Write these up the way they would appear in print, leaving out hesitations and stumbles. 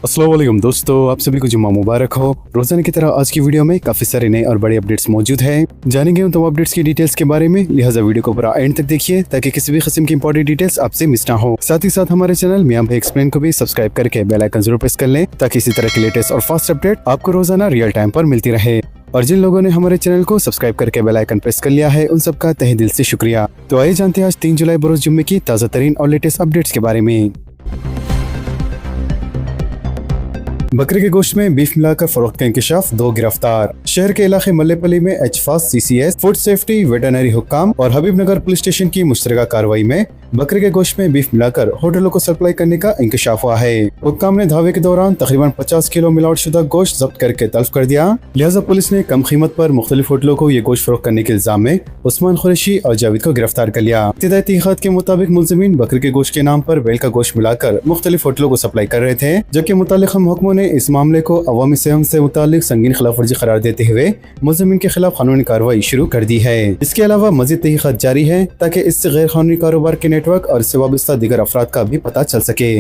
अस्सलाम वालेकुम दोस्तों, आप सभी को जुम्मा मुबारक हो। रोजाना की तरह आज की वीडियो में काफी सारे नए और बड़े अपडेट्स मौजूद हैं। जानेंगे उन तमाम अपडेट्स की डिटेल्स के बारे में, लिहाजा वीडियो को पूरा एंड तक देखिए ताकि किसी भी किस्म की इंपॉर्टेंट डिटेल्स आपसे मिस ना हो। साथ ही साथ हमारे चैनल मियां भाई एक्सप्लेन को भी सब्सक्राइब करके बेल आइकन जरूर प्रेस कर लें ताकि इसी तरह की लेटेस्ट और फास्ट अपडेट आपको रोजाना रियल टाइम पर मिलती रहे। और जिन लोगों ने हमारे चैनल को सब्सक्राइब करके बेल आइकन प्रेस कर लिया है, उन सबका तहे दिल से शुक्रिया। तो आइए जानते हैं आज 3 जुलाई बरोज जुम्मे की ताज़ा तरीन और लेटेस्ट अपडेट्स के बारे में। बकरे के गोश्त में बीफ मिलाकर फरोख्त का इंकशाफ, 2 गिरफ्तार। शहर के इलाके मल्लेपल्ली में एचफास, CCS, फूड सेफ्टी, वेटरनरी हुक्काम और हबीबनगर पुलिस स्टेशन की मुश्तरका कार्रवाई में बकरे के गोश्त में बीफ मिलाकर होटलों को सप्लाई करने का इंकशाफ हुआ है। हुक्काम ने धावे के दौरान तकरीबन 50 किलो मिलावट शुदा गोश्त जब्त करके तल्फ कर दिया। लिहाजा पुलिस ने कम कीमत पर मुख्तलिफ होटलों को ये गोश्त फरोख्त करने के इल्जाम में उस्मान कुरैशी और जावेद को गिरफ्तार कर लिया। इब्तिदाई तहकीकात के मुताबिक मुलजिमीन बकरे के गोश्त के नाम पर बैल का गोश्त मिलाकर मुख्तलिफ होटलों को सप्लाई कर रहे थे, जबकि मुताल्लिक़ महकमों ने इस मामले को अवामी सेहत से मुताल्लिक संगीन खिलाफ वर्जी करार देते हुए मुलजिमीन के खिलाफ कानूनी कार्रवाई शुरू कर दी है। इसके अलावा मजीद तहकीकात जारी है ताकि इससे गैर कानूनी कारोबार के नेटवर्क और इससे वाबस्ता दीगर अफराद का भी पता चल सके।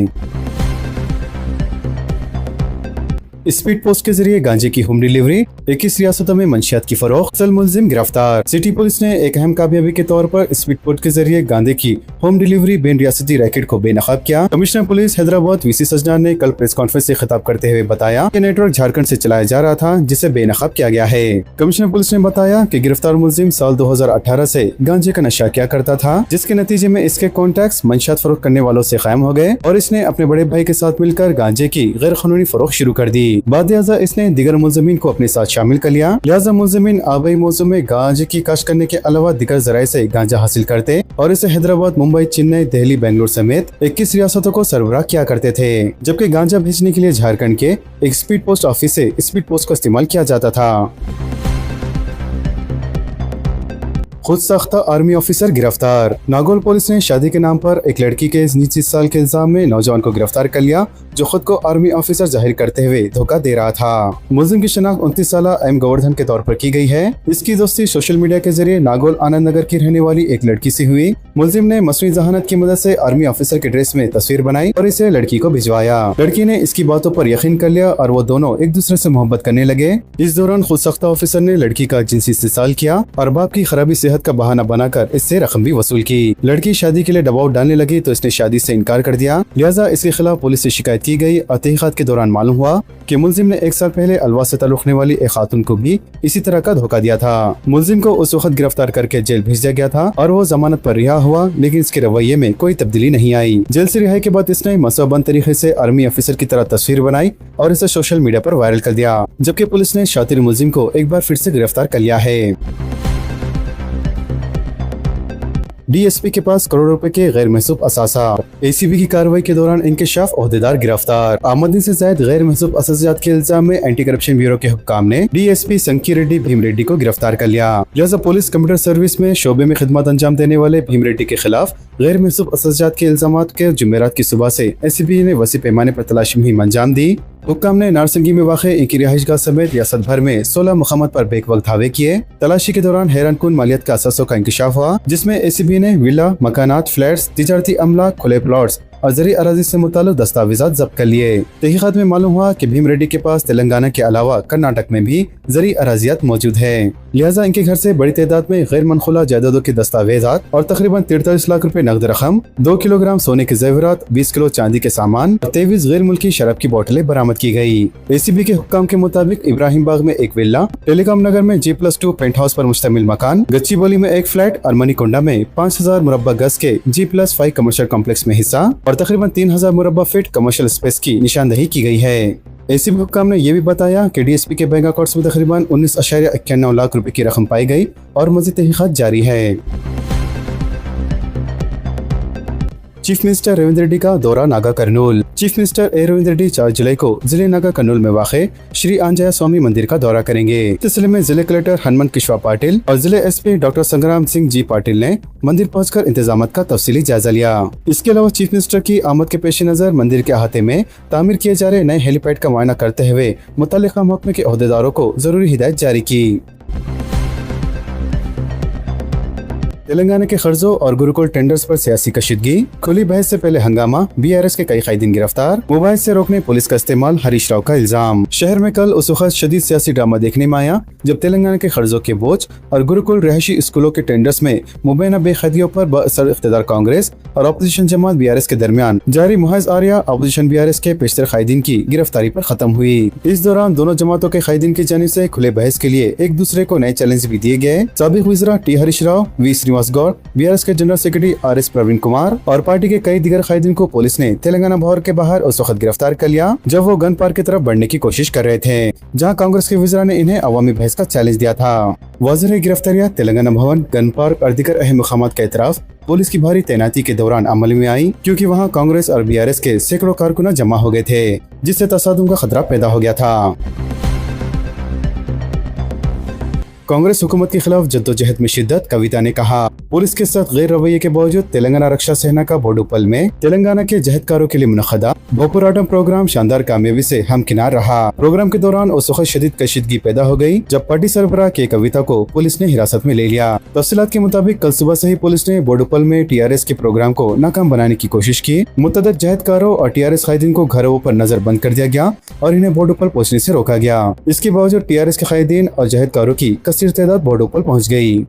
स्पीड पोस्ट के जरिए गांजे की होम डिलीवरी, 21 रियासतों में मंशियात की फरोख्त, असल मुलजिम गिरफ्तार। सिटी पुलिस ने एक अहम कामयाबी के तौर पर स्पीड पोस्ट के जरिए गांजे की होम डिलीवरी बेन रियासती रैकेट को बेनकाब किया। कमिश्नर पुलिस हैदराबाद VC सजनान ने कल प्रेस कॉन्फ्रेंस से खिताब करते हुए बताया कि नेटवर्क झारखंड से चलाया जा रहा था, जिसे बेनकाब किया गया है। कमिश्नर पुलिस ने बताया कि गिरफ्तार मुलजिम साल 2018 से गांजे का नशा किया करता था, जिसके नतीजे में इसके कॉन्टैक्ट्स मंशियात फरोख्त करने वालों से कायम हो गए और इसने अपने बड़े भाई के साथ मिलकर गांजे की गैर कानूनी फरोख्त शुरू कर दी। बादलिहाजा इसने दीगर मुलजिमीन को अपने साथ शामिल कर लिया। लिहाजा मुलजिमीन आबाई मौसम में गांजे की काश्त करने के अलावा दीगर जराए से गांजा हासिल करते और इसे हैदराबाद, मुंबई, चेन्नई, दिल्ली, बेंगलुरु समेत 21 रियासतों को सरबराह किया करते थे, जबकि गांजा भेजने के लिए झारखंड के एक स्पीड पोस्ट ऑफिस से स्पीड पोस्ट का इस्तेमाल किया जाता था। खुद साख्ता आर्मी ऑफिसर गिरफ्तार। नागौर पुलिस ने शादी के नाम पर एक लड़की के 29 साल के इल्जाम में नौजवान को गिरफ्तार कर लिया, जो खुद को आर्मी ऑफिसर जाहिर करते हुए धोखा दे रहा था। मुलजिम की शनाख्त 29 साल एम गोवर्धन के तौर पर की गई है। इसकी दोस्ती सोशल मीडिया के जरिए नागौर आनंद नगर की रहने वाली एक लड़की से हुई। मुलजिम ने मसनूई जहानत की मदद से आर्मी ऑफिसर के ड्रेस में तस्वीर बनाई और इसे लड़की को भिजवाया। लड़की ने इसकी बातों पर यकीन कर लिया और वो दोनों एक दूसरे से मोहब्बत करने लगे। इस दौरान खुद साख्ता ऑफिसर ने लड़की का जिनसी इस्तेसाल किया और बाप की खराबी सेहत का बहाना बनाकर इससे रकम भी वसूल की। लड़की शादी के लिए दबाव डालने लगी तो इसने शादी से इनकार कर दिया। लिहाजा इसके खिलाफ पुलिस से शिकायत की गई और तहकीकात के दौरान मालूम हुआ कि मुलजिम ने 1 साल पहले अलवा से ताल्लुक रखने वाली एक खातून को भी इसी तरह का धोखा दिया था। मुलजिम को उस वक्त गिरफ्तार करके जेल भेज दिया गया था और वो जमानत पर रिहा हुआ, लेकिन इसके रवैये में कोई तब्दीली नहीं आई। जेल से रिहाई के बाद इसने मसौबंद तरीके से आर्मी ऑफिसर की तरह तस्वीर बनाई और इसे सोशल मीडिया पर वायरल कर दिया, जबकि पुलिस ने शातिर मुलजिम को एक बार फिर से गिरफ्तार कर लिया है। DSP के पास करोड़ों रुपए के गैर महसूब असासा। ACB की कार्रवाई के दौरान इंकशाफ, ओहदेदार गिरफ्तार। आमदनी से जायद गैर महसूब असासात के इल्जाम में एंटी करप्शन ब्यूरो के हुक्काम ने DSP संकी रेड्डी भीम रेड्डी को गिरफ्तार कर लिया। लिहाजा पुलिस कंप्यूटर सर्विस में शोबे में खिदमत अंजाम देने वाले भीम रेड्डी के खिलाफ गैर महसूब असासात के इल्जाम के जुमेरात की सुबह से ACB ने वसी पैमाने पर तलाशी मुहिम अंजाम दी। हुक्काम ने नारसंगी में वाक़ इनकी रिहाइशगाह समेत रियासत भर में 16 मकामात पर बेक वक्त धावे किए। तलाशी के दौरान हैरान कुन मालियत के असासों का इंकशाफ हुआ, जिसमें ACB ने विला, मकानात, फ्लैट्स, तिजारती अमला, खुले प्लॉट्स और जरी अराजी से मुताल्लिक दस्तावेजात जब्त कर लिए। तहकीकात में मालूम हुआ कि भीम रेड्डी के पास तेलंगाना के अलावा कर्नाटक में भी जरी अराजियात मौजूद है। लिहाजा इनके घर से बड़ी तादाद में गैर मनखुला जायदादों के दस्तावेजात और तकरीबन 43 लाख रुपए नकद रकम, 2 किलोग्राम सोने के जेवरात, 20 किलो चांदी के सामान और 23 गैर मुल्की शराब की बोतलें बरामद की गई। ACB के हुक्काम के मुताबिक इब्राहिम बाग में एक विला, टेलीकॉम नगर में G+2 पेंट हाउस पर मुश्तमिल मकान, गच्चीबोली में एक फ्लैट और मनीकोंडा में 5000 मुरब्बा गज के G+5 कमर्शियल कॉम्प्लेक्स में हिस्सा और तकरीबन 3000 मुरब्बा फीट कमर्शियल स्पेस की निशानदही की गई है। ACB हुक्काम ने यह भी बताया कि DSP के बैंक अकाउंट्स में तकरीबन 19.91 लाख रुपए की रकम पाई गई और मज़ीद तहकीकात जारी है। चीफ मिनिस्टर रेवंत रेड्डी का दौरा नागा कर्नूल। चीफ मिनिस्टर रेवंत रेड्डी 4 जुलाई को जिले नागा कर्नूल में वाक़े श्री आंजनेय स्वामी मंदिर का दौरा करेंगे। इस सिलसिले में जिले कलेक्टर हनुमंत किशवा पाटिल और जिले SP डॉक्टर संग्राम सिंह जी पाटिल ने मंदिर पहुंचकर इंतजाम का तफसीली जायजा लिया। इसके अलावा चीफ मिनिस्टर की आमद के पेश नजर मंदिर के अहाते में तामीर किए जा रहे नए हेलीपैड का मुआयना करते हुए मुतल्लिका महकमे के ओहदेदारों को जरूरी हिदायत जारी की। तेलंगाना के कर्जों और गुरुकुल टेंडर्स पर सियासी कशीदगी, खुली बहस से पहले हंगामा, BRS के कई कायदीन गिरफ्तार, मोबाइल से रोकने पुलिस का इस्तेमाल, हरीश राव का इल्जाम। शहर में कल उस वक्त शदीद सियासी ड्रामा देखने में आया जब तेलंगाना के कर्जों के बोझ और गुरुकुल रिहायशी स्कूलों के टेंडर्स में मुबैना बेखैदियों पर बअसर इख्तिदार कांग्रेस और अपोजिशन जमात BRS के दरमियान जारी मुहाज आरिया अपोजिशन BRS के पेशतर कायदीन की गिरफ्तारी पर खत्म हुई। इस दौरान दोनों जमातों के कायदीन की जानिब से खुले बहस के लिए एक दूसरे को नए चैलेंज भी दिए गए। साबिक वज़ीरा T Harish Rao, V Srinivas Goud, BRS के general secretary RS Praveen Kumar और पार्टी के कई दीगर कायदीन को पुलिस ने तेलंगाना भवन के बाहर उस वक्त गिरफ्तार कर लिया जब वो गन पार्क की तरफ बढ़ने की कोशिश कर रहे थे, जहां कांग्रेस के वज़ीरा ने इन्हें अवामी बहस का चैलेंज दिया था। वाज़ेह गिरफ्तारियां तेलंगाना भवन, गन पार्क और दीगर अहम मकामात का एतराफ पुलिस की भारी तैनाती के दौरान अमल में आई, क्योंकि वहां कांग्रेस और BRS के सैकड़ों कारकुन जमा हो गए थे, जिससे तसादुम का खतरा पैदा हो गया था। कांग्रेस हुकूमत के खिलाफ जद्दोजहद में शिद्दत, कविता ने कहा। पुलिस के साथ गैर रवैये के बावजूद तेलंगाना रक्षा सेना का बोडुपल में तेलंगाना के जहदकारों के लिए मुनक़दा भोपुराटम प्रोग्राम शानदार कामयाबी से हमकिनार रहा। प्रोग्राम के दौरान उस वक्त शदीद कशीदगी पैदा हो गई जब पार्टी सरबराह के कविता को पुलिस ने हिरासत में ले लिया। तफसीलात के मुताबिक कल सुबह से ही पुलिस ने बोडुपल में TRS के प्रोग्राम को नाकाम बनाने की कोशिश की। मुतअद्दिद जहदकारों और TRS कायदीन को घरों पर नजर बंद कर दिया गया और इन्हें बोडुपल पहुँचने से रोका गया। इसके बावजूद TRS के कायदीन और जहदकारों की कसीर तादाद बोडुपल पहुँच गयी।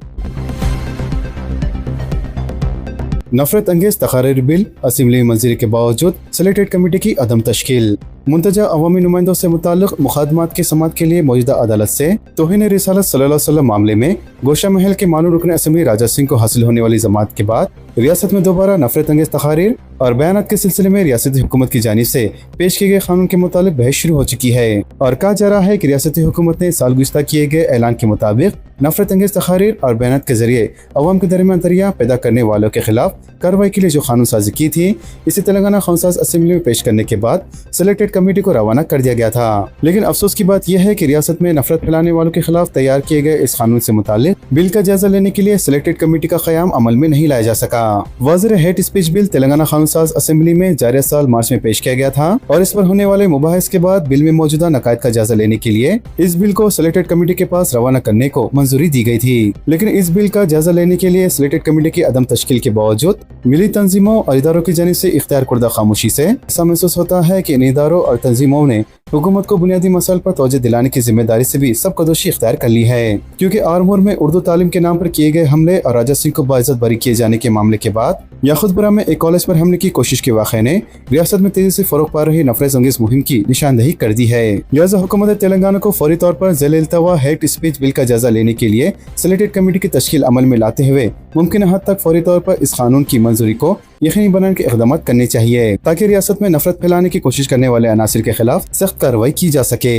नफरत अंगेज तकारीर बिल, असेंबली में मंजूरी के बावजूद सिलेक्टेड कमेटी की अदम तश्कील। मुंतजा अवामी नुमाइंदों से मुताल्लिक़ मुखादमात के समात के लिए मौजूदा अदालत से तौहीन रिसालत सल्लल्लाहु अलैहि वसल्लम मामले में गोशा महल के मानू रुकन असेंबली राजा सिंह को हासिल होने वाली जमात के बाद रियासत में दोबारा नफरत अंगेज तकारीर और बयानात के सिलसिले में रियासती हुकूमत की जानिब से पेश किए गए कानून के मुताबिक बहस शुरू हो चुकी है और कहा जा रहा है कि रियासती हुकूमत ने साल गुज़श्ता किए गए ऐलान के मुताबिक नफरत अंगेज तकारीर और बयानात के जरिए अवाम के दरमियान दरिया पैदा करने वालों के खिलाफ कार्रवाई के लिए जो कानून साजी की थी, इसे तेलंगाना काउंसिल असेंबली में पेश करने के बाद सिलेक्टेड कमेटी को रवाना कर दिया गया था। लेकिन अफसोस की बात यह है कि रियासत में नफरत फैलाने वालों के खिलाफ तैयार किए गए इस कानून से मुताल्लिक बिल का जायजा लेने के लिए सिलेक्टेड कमेटी का क़याम अमल में नहीं लाया जा सका। वाज़ेह hate speech bill Telangana council assembly में जारी साल मार्च में पेश किया गया था और इस पर होने वाले मुबाहिस के बाद बिल में मौजूदा नकायद का जायजा लेने के लिए इस बिल को सिलेक्टेड कमेटी के पास रवाना करने को मंजूरी दी गई थी। लेकिन इस बिल का जायजा लेने के लिए सिलेक्टेड कमेटी की अदम तश्कील के बावजूद मिली तंजीमों और इदारों की जानिब से इख्तियार कुर्दा खामोशी से ऐसा महसूस होता है कि इन इदारों और तंजीमों ने हुकूमत को बुनियादी मसाइल पर तवज्जो दिलाने की जिम्मेदारी से भी सबकदोशी इख्तियार कर ली है, क्योंकि आरमूर में उर्दू तालीम के नाम पर किए गए हमले और राजा सिंह को बाइज्जत बरी किए जाने के मामले के बाद याखुतपुरा में एक कॉलेज पर हमले की कोशिश के वाक़े ने रियासत में तेजी से फरोग पा रही नफरत अंगेज मुहिम की निशानदही कर दी है। लिहाजा हुकूमत तेलंगाना को फौरी तौर पर ज़ेल-ए-इल्तवा हेट स्पीच बिल का जायजा लेने के लिए सिलेक्टेड कमेटी की तश्कील अमल में लाते हुए मुमकिन हद तक फौरी तौर पर इस कानून की मंजूरी को यकीनी बनाने के इक़दाम करने चाहिए, ताकि रियासत में नफरत फैलाने की कोशिश करने वाले अनासिर के खिलाफ सख्त कार्रवाई की जा सके।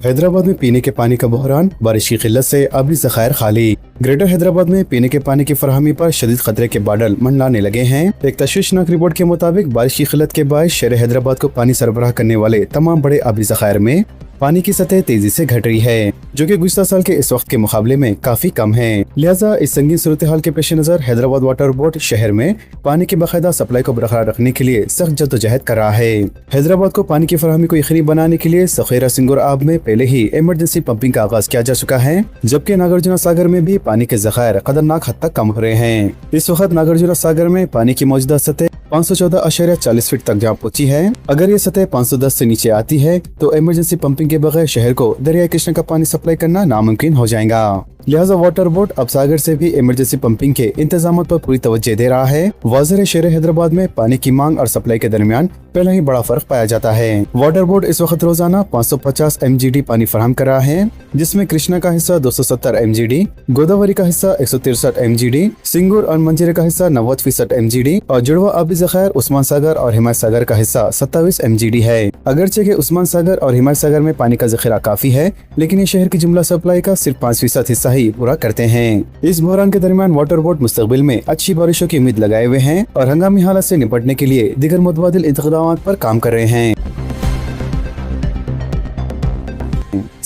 हैदराबाद में पीने के पानी का बहरान, बारिश की किल्लत से आबी ज़खायर खाली। ग्रेटर हैदराबाद में पीने के पानी की फराहमी पर शदीद खतरे के बादल मंडलाने लगे हैं। एक तशवीशनाक रिपोर्ट के मुताबिक बारिश की किल्लत के बायस शहर हैदराबाद को पानी सरबराह करने वाले तमाम बड़े आबी ज़खायर में पानी की सतह तेजी से घट रही है, जो कि गुज़श्ता साल के इस वक्त के मुकाबले में काफी कम है। लिहाजा इस संगीन सूरत हाल के पेश नजर हैदराबाद वाटर बोर्ड शहर में पानी की बाकायदा सप्लाई को बरकरार रखने के लिए सख्त जद्दोजहद कर रहा है। हैदराबाद को पानी की फराहमी को यकीनी बनाने के लिए सखेरा सिंगूर आब में पहले ही इमरजेंसी पंपिंग का आगाज किया जा चुका है, जबकि नागार्जुना सागर में भी पानी के ज़खायर खतरनाक हद तक कम हो रहे हैं। इस वक्त नागार्जुना सागर में पानी की मौजूदा सतह 514.40 फीट तक जा पहुंची है। अगर ये सतह 510 से नीचे आती है तो इमरजेंसी पंपिंग के बगैर शहर को दरिया कृष्णा का पानी सप्लाई करना नामुमकिन हो जाएगा। लिहाजा वाटर बोर्ड अब सागर से भी इमरजेंसी पंपिंग के इंतजाम पर पूरी तवज्जो दे रहा है। वाज़ेह शहर हैदराबाद में पानी की मांग और सप्लाई के दरमियान पहले ही बड़ा फर्क पाया जाता है। वाटर बोर्ड इस वक्त रोजाना 550 MGD पानी फराहम कर रहा है, जिसमें कृष्णा का हिस्सा 270 MGD, गोदावरी का हिस्सा 163 MGD, सिंगूर और मंजीरे का हिस्सा 90% MGD और जुड़वा आबी ज़खायर उस्मान सागर और हिमायत सागर का हिस्सा 27 MGD है। अगरचे के उस्मान सागर और हिमायत सागर में पानी का ज़ख़ीरा काफी है, लेकिन ये शहर की जुमला सप्लाई का सिर्फ 5% हिस्सा ही पूरा करते हैं। इस बहरान के दरमियान वाटर बोर्ड मुस्तकबिल में अच्छी बारिशों की उम्मीद लगाए हुए हैं और हंगामी हालत से निपटने के लिए दीगर मुतबादिल इंतज़ामात पर काम कर रहे हैं।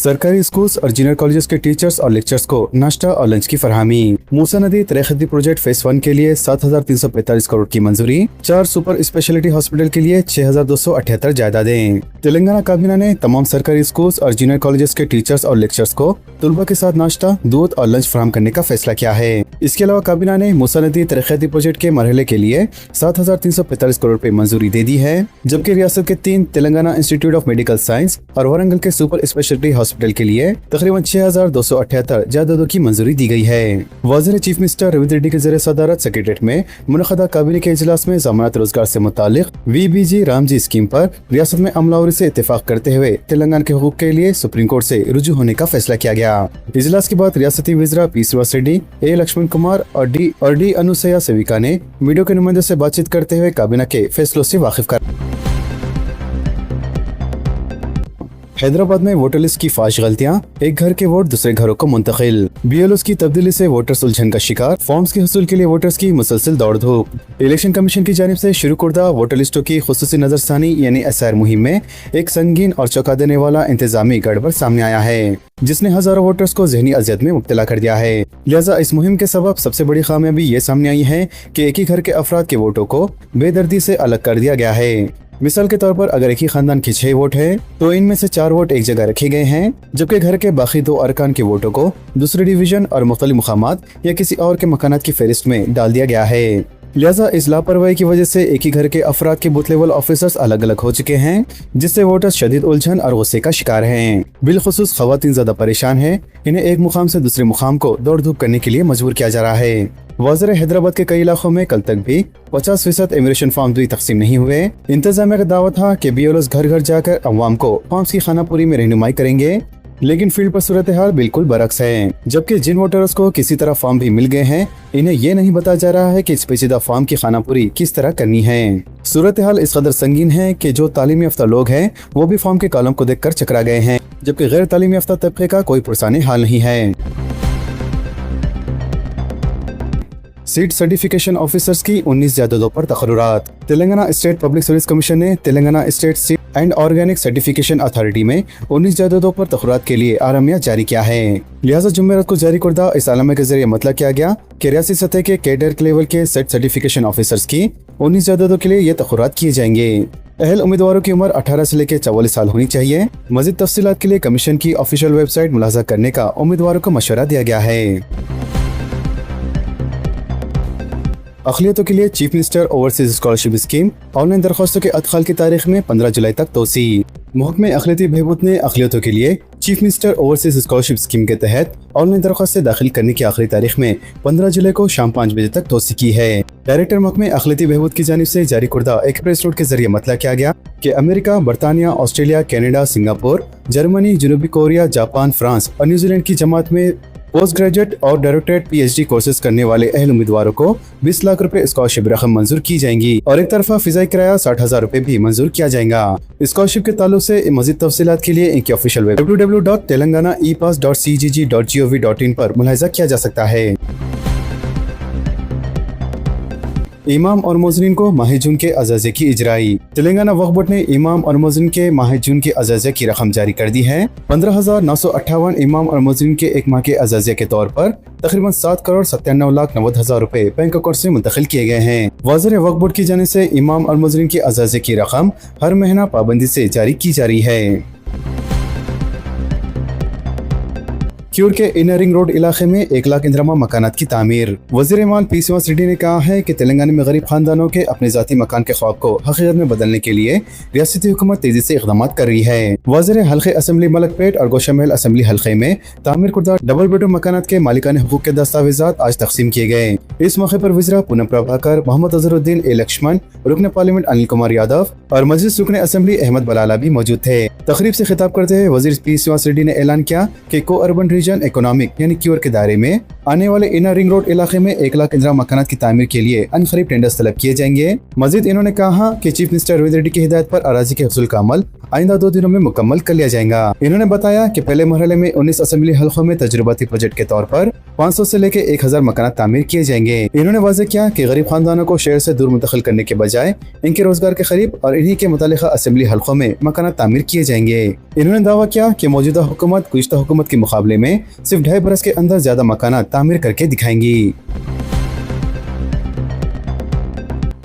सरकारी स्कूल्स और जूनियर कॉलेजेस के टीचर्स और लेक्चर्स को नाश्ता और लंच की फरहमी। मूसा नदी तरेखती प्रोजेक्ट फेज 1 के लिए 7,345 करोड़ की मंजूरी। 4 सुपर स्पेशलिटी हॉस्पिटल के लिए 6,278 जायदादें। तेलंगाना काबीना ने तमाम सरकारी स्कूल्स और जूनियर कॉलेजेस के टीचर्स और लेक्चर्स को तलबा के साथ नाश्ता, दूध और लंच फराहम करने का फैसला किया है। इसके अलावा काबीना ने मूसा नदी तरेखती प्रोजेक्ट के मरहले के लिए 7,345 करोड़ रुपए मंजूरी दे दी है, जबकि रियासत के 3 Telangana institute of medical science और वारंगल के सुपर स्पेशलिटी हॉस्पिटल के लिए तकरीबन 6,278 जायदादों की मंजूरी दी गई है। वज़ीर चीफ मिनिस्टर रविंद्र रेड्डी के ज़रिए सदारत सेक्रेटेरिएट में मुनक़दा काबीना के इजलास में ज़मानत रोजगार से मुतालिक VBG रामजी स्कीम पर रियासत में अमलावरी से इत्तेफाक करते हुए तेलंगाना के हुकूक के लिए सुप्रीम कोर्ट से रुजू होने का फैसला किया गया। इजलास के बाद रियासती वज़ीर P श्रीनिवास रेड्डी, A लक्ष्मण कुमार और D अनुसैया सेविका ने मीडिया के नुमाइंदों से बातचीत करते हुए काबीना के फैसलों से वाकिफ कर हैदराबाद में वोटर लिस्ट की फाश गलतियां, एक घर के वोट दूसरे घरों को मुंतकिल। BLOs की तब्दीली से वोटर्स उलझन का शिकार, फॉर्म्स के हुसूल के लिए वोटर्स की मुसलसल दौड़ धूप। इलेक्शन कमीशन की जानिब से शुरू करदा वोटर लिस्टों की खुसूसी नजरसानी यानी SIR मुहिम में एक संगीन और चौंका देने वाला इंतजामी गड़बड़ सामने आया है, जिसने हजारों वोटर्स को ज़हनी अजियत में मुब्तला कर दिया है। लिहाजा इस मुहिम के सबब सबसे बड़ी खामियाबी ये सामने आई है कि एक ही घर के अफराद के वोटों को बेदर्दी से अलग कर दिया गया है। मिसाल के तौर पर अगर एक ही खानदान के 6 वोट है तो इनमें से 4 वोट एक जगह रखे गए हैं, जबकि घर के बाकी 2 अरकान के वोटों को दूसरे डिवीजन और मुख्तलिफ मुकामात या किसी और के मकानात की फहरिस्त में डाल दिया गया है। लिहाजा इस लापरवाही की वजह से एक ही घर के अफराद के बूथ लेवल ऑफिसर्स अलग अलग हो चुके हैं, जिससे वोटर्स शदीद उलझन और गुस्से का शिकार हैं। बिलखुसूस खवातीन ज्यादा परेशान हैं, इन्हें एक मुकाम से दूसरे मुकाम को दौड़ धूप करने के लिए मजबूर किया जा रहा है। वज़ीर हैदराबाद के कई इलाकों में कल तक भी 50% इमिग्रेशन फॉर्म भी तकसीम नहीं हुए। इंतजामिया का दावा था कि BLOs घर घर जाकर अवाम को फॉर्म्स की खानापुरी में रहनुमाई करेंगे, लेकिन फील्ड पर सूरत हाल बिल्कुल बरक्स है। जबकि जिन वोटर्स को किसी तरह फॉर्म भी मिल गए हैं, इन्हें ये नहीं बताया जा रहा है कि इस पेचीदा फॉर्म की खानापुरी किस तरह करनी है। सूरत हाल इस कदर संगीन है कि जो तालीमी याफ्ता लोग हैं वो भी फॉर्म के कॉलम को देखकर चकरा गए हैं, जबकि गैर तालीमी याफ्ता तबके का कोई पुरसाने हाल नहीं है। सीट सर्टिफिकेशन ऑफिसर्स की 19 जायदादों पर तकर्रुरात। Telangana state public service commission ने Telangana state seed and organic certification authority में 19 जायदादों पर तकर्रुरात के लिए आरामिया जारी किया है। लिहाजा जुमेरात को जारी करदा इस आलमे के जरिए मतलब किया गया कि रियासी सतह के कैडर लेवल के सेट सर्टिफिकेशन ऑफिसर्स की 19 जायदादों के लिए ये तकर्रुरात किए जाएंगे। अहल उम्मीदवारों की उम्र 18 से लेकर 44 साल होनी चाहिए। मजीद तफसीलात के लिए कमीशन की ऑफिशियल वेबसाइट मुलाजा करने का उम्मीदवारों को मशवरा दिया गया है। अक़लियतों के लिए chief minister overseas scholarship scheme, online दरख्वास्तों के अदखाल की तारीख में 15 जुलाई तक तोसी। महकमे अक़लियती बहबूद ने अक़लियतों के लिए chief minister overseas scholarship scheme के तहत ऑनलाइन दरख्वास्तें दाखिल करने की आखिरी तारीख में 15 जुलाई को शाम 5 बजे तक तोसी की है। डायरेक्टर महकमे अक़लियती बहबूद की जानिब से जारी करदा एक प्रेस नोट के जरिए मतलब किया गया कि अमेरिका, बरतानिया, ऑस्ट्रेलिया, कनाडा, सिंगापुर, जर्मनी, जनूबी कोरिया, जापान, फ्रांस और न्यूजीलैंड की जमात में पोस्ट ग्रेजुएट और डायरेक्टरेट PhD कोर्सेज करने वाले अहल उम्मीदवारों को 20 लाख रुपए स्कॉलरशिप रकम मंजूर की जाएंगी और एक तरफा फिजाई किराया 60,000 रुपए भी मंजूर किया जाएगा। स्कॉलरशिप के ताल्लुक से मजीद तफसीलात के लिए इनकी ऑफिशियल वेब www.telanganaepass.cgg.gov.in पर मुलाहिजा किया जा सकता है। इमाम और मोज़निन को माह जून के अज़ाज़े की इजराई। तेलंगाना वक्फ बोर्ड ने इमाम और मोज़निन के माह जून के अज़ाज़े की रकम जारी कर दी है। 15,958 इमाम और मोज़निन के एक माह के अज़ाज़े के तौर पर तकरीबन 7,97,90,000 रुपए बैंक अकाउंट से मुंतकिल किए गए हैं। वज़ीर वक्फ बोर्ड की जानिब से इमाम और मोज़निन के अज़ाज़े की रकम हर महीना पाबंदी से जारी की जा रही है। क्यूर के इनर रिंग रोड इलाके में 1 लाख इंदिरमा मकानात की तामीर। वज़ीर माल P श्रीनिवास रेड्डी ने कहा है कि तेलंगाना में गरीब खानदानों के अपने ज़ाती मकान के ख्वाब को हकीकत में बदलने के लिए रियासती हुकूमत तेजी से इक़दाम कर रही है। वज़ीर हल्के असम्बली मलकपेट और गोशामहल असम्बली हल्के में तामीर कुर्दा डबल बेडरूम मकानात के मालिकाने हुकूक के दस्तावेजात आज तकसीम किए गए। इस मौके पर वज़ीर पूनम प्रभाकर, मोहम्मद अजहरुद्दीन, A लक्ष्मण, रुकन पार्लियामेंट अनिल कुमार यादव और मजलिस रुकन असम्बली अहमद बलाला भी मौजूद थे। तकरीब से खिताब करते हुए वज़ीर P श्रीनिवास रेड्डी ने ऐलान किया कि को अर्बन रीजन इकोनॉमिक यानी क्यूर के दायरे में आने वाले इनर रिंग रोड इलाके में 1 लाख इंदिरा मकानात की तामीर के लिए अनखरीब टेंडर्स तलब किए जाएंगे। मजीद इन्होंने कहा कि चीफ मिनिस्टर रविंद्र रेड्डी की हिदायत पर अराजी के हसूल का अमल आइंदा 2 दिनों में मुकम्मल कर लिया जाएगा। इन्होंने बताया कि पहले मरहले में 19 असम्बली हल्कों में तजुर्बाती प्रोजेक्ट के तौर पर 500 से लेकर 1000 मकानात तामीर किए जाएंगे। इन्होंने वाज़ेह किया कि गरीब खानदानों को शहर से दूर मुंतकिल करने के बजाय इनके रोजगार के करीब और इन्हीं के मुतालिका असेंबली हल्कों में मकानात तामीर किए जाएंगे। इन्होंने दावा किया कि मौजूदा हुकूमत गुज़िश्ता हुकूमत के मुकाबले में सिर्फ 2.5 बरस के अंदर ज्यादा मकानात तामीर करके दिखाएंगी।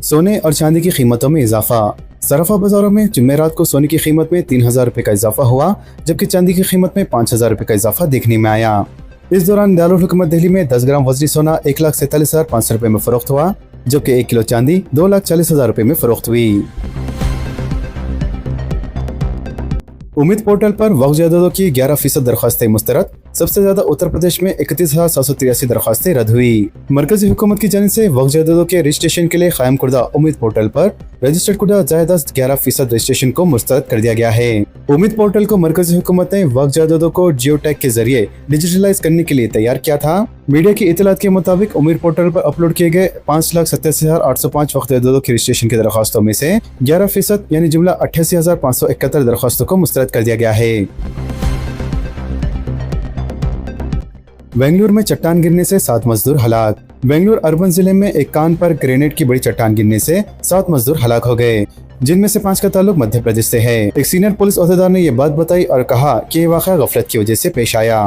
सोने और चांदी की कीमतों में इजाफा। सराफा बाजारों में जुमेरात को सोने की कीमत में 3000 रुपये का इजाफा हुआ, जबकि चांदी की कीमत में 5000 रुपये का इजाफा देखने में आया। इस दौरान दारुल हुकूमत दिल्ली में 10 ग्राम वजनी सोना 1,47,500 रुपये में फरोख्त हुआ, जबकि 1 किलो चांदी 2,40,000 रुपये में फरोख्त हुई। उम्मीद पोर्टल पर वक्फ जायदादों की 11% दरख्वास्तें मुस्तरद। सबसे ज्यादा उत्तर प्रदेश में 31,783 दरख्वास्तें रद्द हुई। मरकजी हुकूमत की जानिब से वक्फ जायदादों के रजिस्ट्रेशन के लिए कायम करदा उम्मीद पोर्टल पर रजिस्टर्ड कुदा जायदाद 11% रजिस्ट्रेशन को मुस्तरद कर दिया गया है। उम्मीद पोर्टल को मरकजी हुकूमत ने वक्फ जायदादों को जियो टैग के जरिए डिजिटलाइज करने के लिए तैयार किया था। मीडिया की इतलात के मुताबिक उम्मीद पोर्टल पर अपलोड किए गए 5,87,805 वक्फ जायदादों की रजिस्ट्रेशन की दरख्वास्तों में से 11% यानी जुमला 88,571 दरख्वास्तों को मुस्तरद कर दिया गया है। बेंगलुरु में चट्टान गिरने से 7 मजदूर हलाक। बेंगलुरु अर्बन जिले में एक कान पर ग्रेनेड की बड़ी चट्टान गिरने से 7 मजदूर हलाक हो गए, जिनमें से 5 का ताल्लुक मध्य प्रदेश से है। एक सीनियर पुलिस अहदेदार ने ये बात बताई और कहा कि ये वाक़या गफलत की वजह से पेश आया।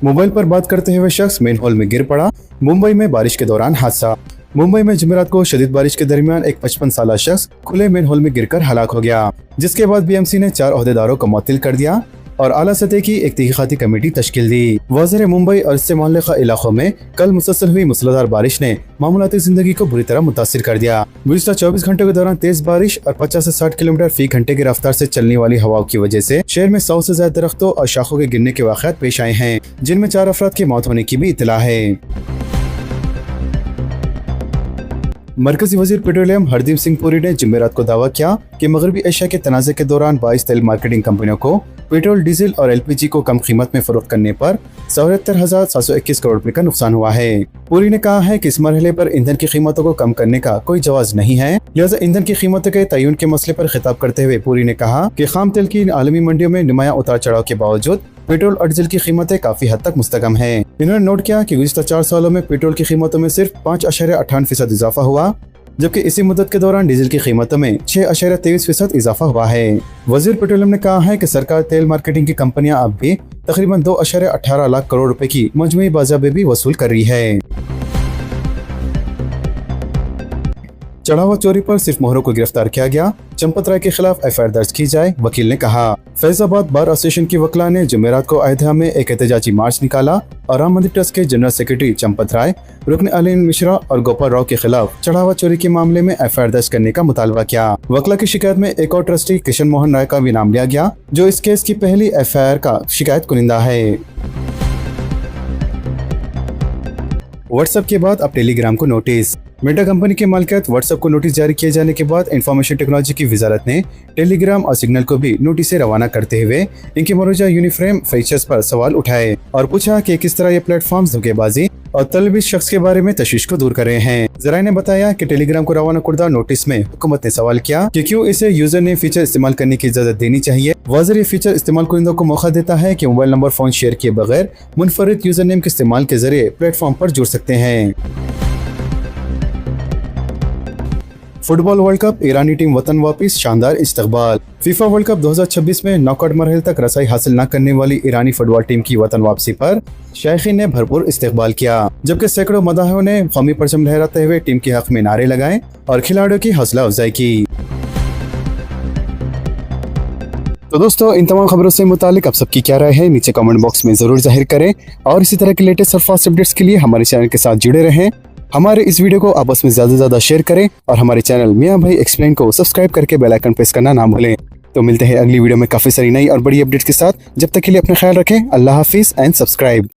मोबाइल पर बात करते हुए शख्स मेन हॉल में गिर पड़ा। मुंबई में बारिश के दौरान हादसा। मुंबई में जुमेरात को शदीद बारिश के दरमियान एक 55 साला शख्स खुले मेन हॉल में गिरकर हलाक हो गया, जिसके बाद बीएमसी ने 4 अहदेदारों को मुअत्तिल कर दिया और आला सतह की एक तहकीकाती कमेटी तश्कील दी। वज़ीर मुंबई और इससे मुअल्लिक़ा इलाकों में कल मुसलसल हुई मूसलाधार बारिश ने मामूलाती जिंदगी को बुरी तरह मुतासिर कर दिया। गुज़िश्ता 24 घंटों के दौरान तेज बारिश और 50 से 60 किलोमीटर फी घंटे की रफ्तार से चलने वाली हवाओं की वजह से शहर में 100 से ज्यादा दरख्तों और शाखों के गिरने के वाक़यात पेश आए हैं, जिनमें 4 अफराद की मौत होने की भी इत्तला है। मरकजी वजीर पेट्रोलियम हरदीप सिंह पुरी ने जुमेरात को दावा किया कि मगरबी एशिया के तनाज़े के दौरान 22 तेल मार्केटिंग कंपनियों को पेट्रोल, डीजल और एलपीजी को कम कीमत में फरोख्त करने पर 74,721 करोड़ रुपए का नुकसान हुआ है। पुरी ने कहा है कि इस मरहले पर ईंधन की कीमतों को कम करने का कोई जवाज नहीं है, लिहाजा ईंधन की कीमतों के तयन के मसले पर खिताब करते हुए पुरी ने कहा कि खाम तेल की आलमी मंडियों में नुमाया उतार चढ़ाव के बावजूद पेट्रोल और डीजल की कीमतें काफी हद तक मुस्तकम हैं। इन्होंने नोट किया कि गुज़िश्ता 4 सालों में पेट्रोल की कीमतों में सिर्फ 5.58% इजाफा हुआ, जबकि इसी मुद्दत के दौरान डीजल की कीमतों में 6.23% इजाफा हुआ है। वजीर पेट्रोलियम ने कहा है कि सरकार तेल मार्केटिंग की कंपनियां अब भी तकरीबन 2.18 लाख करोड़ रुपए की मजमूई बाज़ाबे भी वसूल कर रही है। चढ़ावा चोरी पर सिर्फ मोहरों को गिरफ्तार किया गया, चंपत राय के खिलाफ एफआईआर दर्ज की जाए, वकील ने कहा। फैजाबाद बार एसोसिएशन की वकला ने जुमेरात को अयोध्या में एक एहतजाजी मार्च निकाला और राम मंदिर ट्रस्ट के जनरल सेक्रेटरी चंपत राय, रुकन अलीन मिश्रा और गोपाल राव के खिलाफ चढ़ावा चोरी के मामले में एफआईआर दर्ज करने का मुतालबा किया। वकला की शिकायत में एक और ट्रस्टी किशन मोहन राय का भी नाम लिया गया, जो इस केस की पहली एफआईआर का शिकायत कुनिंदा है। व्हाट्सएप के बाद अब टेलीग्राम को नोटिस। मेटा कंपनी के मालिकियत व्हाट्सएप को नोटिस जारी किए जाने के बाद इंफॉर्मेशन टेक्नोलॉजी की वजारत ने टेलीग्राम और सिग्नल को भी नोटिस रवाना करते हुए इनके मौजूदा यूनिफ्रेम फीचर्स पर सवाल उठाए और पूछा कि किस तरह ये प्लेटफॉर्म्स धोखेबाजी और तलबी शख्स के बारे में तशवीश को दूर कर रहे हैं। जराए ने बताया कि टेलीग्राम को रवाना करदा नोटिस में हुकूमत ने सवाल किया कि क्यों इसे यूजर नेम फीचर इस्तेमाल करने की इजाजत देनी चाहिए। वाज़िर ये फीचर इस्तेमाल कुरिंदों को मौका देता है कि मोबाइल नंबर फोन शेयर किए बगैर मुनफरिद यूजर नेम के इस्तेमाल के जरिए प्लेटफॉर्म पर जुड़ सकते हैं। फुटबॉल वर्ल्ड कप, ईरानी टीम वतन वापिस, शानदार इस्तकबाल। फीफा वर्ल्ड कप 2026 में नॉकआउट मरहले तक रसाई हासिल न करने वाली ईरानी फुटबॉल टीम की वतन वापसी पर शायखीन ने भरपूर इस्तकबाल किया, जबकि सैकड़ों मदाहियों ने कौमी परचम लहराते हुए टीम के हक में नारे लगाए और खिलाड़ियों की हौसला अफजाई की। तो दोस्तों, इन तमाम खबरों से मुतालिक आप सबकी क्या राय है नीचे कमेंट बॉक्स में जरूर जाहिर करें और इसी तरह के लेटेस्ट और फास्ट अपडेट्स के लिए हमारे चैनल के साथ जुड़े रहें। हमारे इस वीडियो को आपस में ज्यादा से ज्यादा शेयर करें और हमारे चैनल मियां भाई एक्सप्लेन को सब्सक्राइब करके बेल आइकन प्रेस करना ना भूलें। तो मिलते हैं अगली वीडियो में काफी सारी नई और बड़ी अपडेट्स के साथ। जब तक के लिए अपना ख्याल रखें। अल्लाह हाफिज एंड सब्सक्राइब।